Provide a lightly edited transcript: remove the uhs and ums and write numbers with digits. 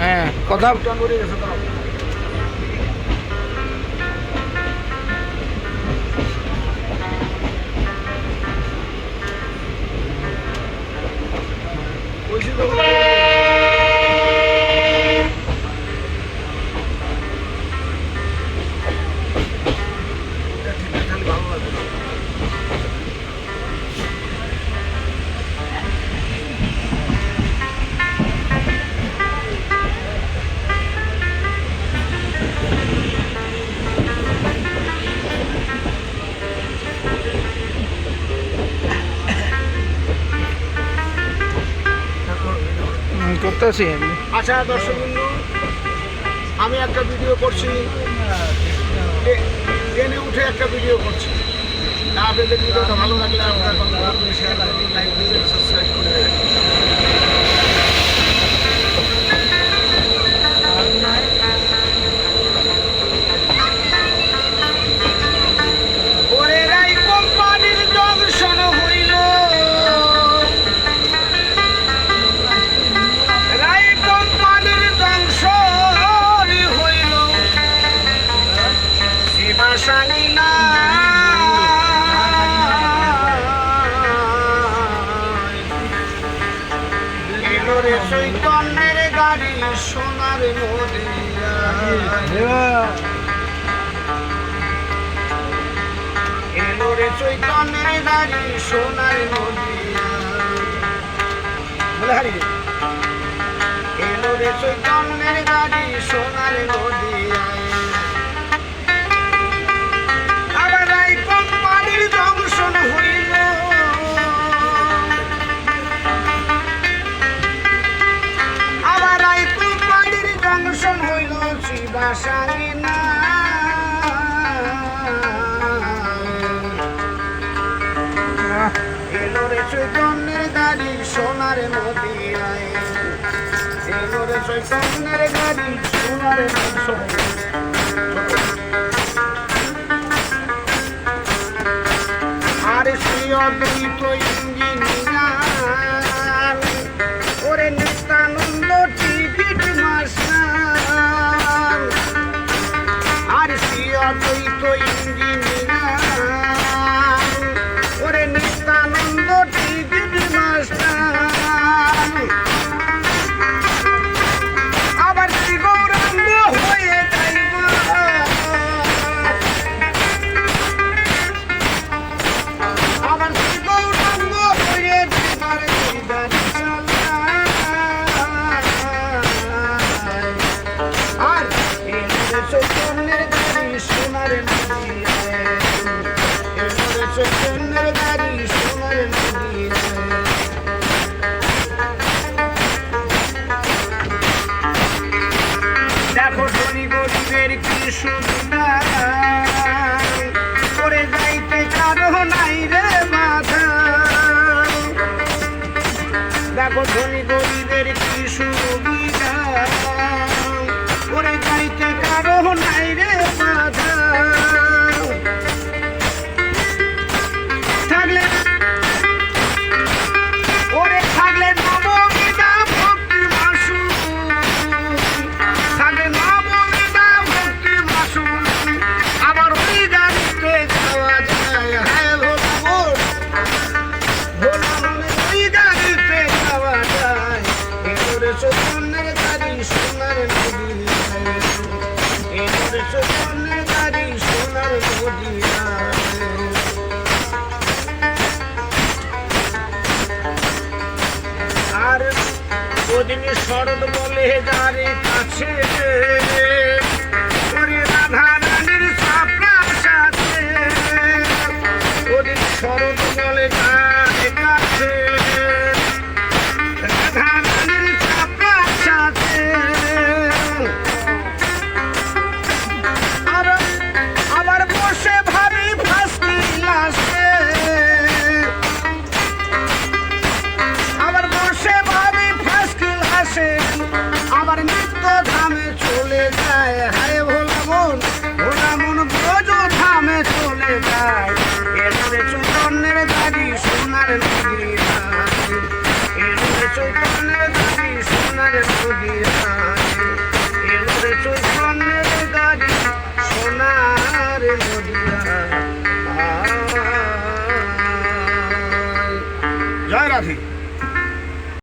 হ্যাঁ কথা মরে গেছে তো ওইসি তো ভালো লাগবে না করতেছি আচ্ছা দর্শক বন্ধু আমি একটা ভিডিও করছি ট্রেনে উঠে একটা ভিডিও করছি আপনাদের ভিডিওটা ভালো লাগলে আপনারা শেয়ার লাইক দিবেন সাবস্ক্রাইব করে দেবেন ওরে রাই কোম্পানির জংশন হইল রাই কোম্পানির জংশন হইল সীমাশালী না এলোরে চৈতন্যের গাড়ি সোনার নদিয়া এলোরে চৈতন্যের গাড়ি সোনার নদিয়া বলে হারি এলোরে চৈতন্যের গাড়ি সোনার নদিয়া আবার এই কোম্পানির জংশন হইল আবার এই কোম্পানির জংশন হইল শিবাশালী না এলোরে চৈতন্যের গাড়ি সোনার নদিয়ায় এলোরে চৈতন্যের গাড়ি সোনার আর সেই অদ্বৈত ইঞ্জিনিয়ার ওরে নিত্যানন্দ টিকিট মাস্টার আর সেই অদ্বৈত ইঞ্জিনিয়ার ওরে নিত্যানন্দ টিকিট মাস্টার আবার শ্রী গৌরাঙ্গ হয়ে যাইব আবার শ্রী গৌরাঙ্গ হয়ে যাইবার গাড়ি চালায় আর এলোরে চৈতন্যের গাড়ি সোনার নদিয়ায় এলোরে চৈতন্যের গাড়ি সোনার নদিয়ায় দেখো ধনী গরিবের কি সুবিধা করে যাইতে কারো নাই রে বাধা দেখো ধনী গরিবের কি সুবিধা করে যাইতে কারো নাই রে বাধা থাকলে ওরে থাকলে নববিধা ভক্তি মাসু থাকলে নববিধা ভক্তি মাসু আবার ওই গাড়িতে যাওয়া যায় হ্যাঁ ভোলা মনে ওই গাড়িতে যাওয়া যায় এলোরে চৈতন্যের গাড়ি সোনার নদিয়ায় এলোরে চৈতন্যের গাড়ি সোনার নদিয়ায় আর ওদিন শরৎ বলে যারে কাছে ওরে রাধা রানীর সাপড়ার সাথে ওদিন শরৎ বলে যারে কাছে রাধা রানীর সাপড়ার সাথে আবার বসে ভাবি ফাঁসি লাশে আবার বসে ভাবি ফাঁসকি লাশে আবার নিত্য ধামে চলে যায় হায় ভোলা মন ব্রজ ধামে চলে যায় এলোরে চৈতন্যের গাড়ি সোনার নদিয়ায় এলোরে চৈতন্যের গাড়ি সোনার নদিয়ায় জয় রাধে।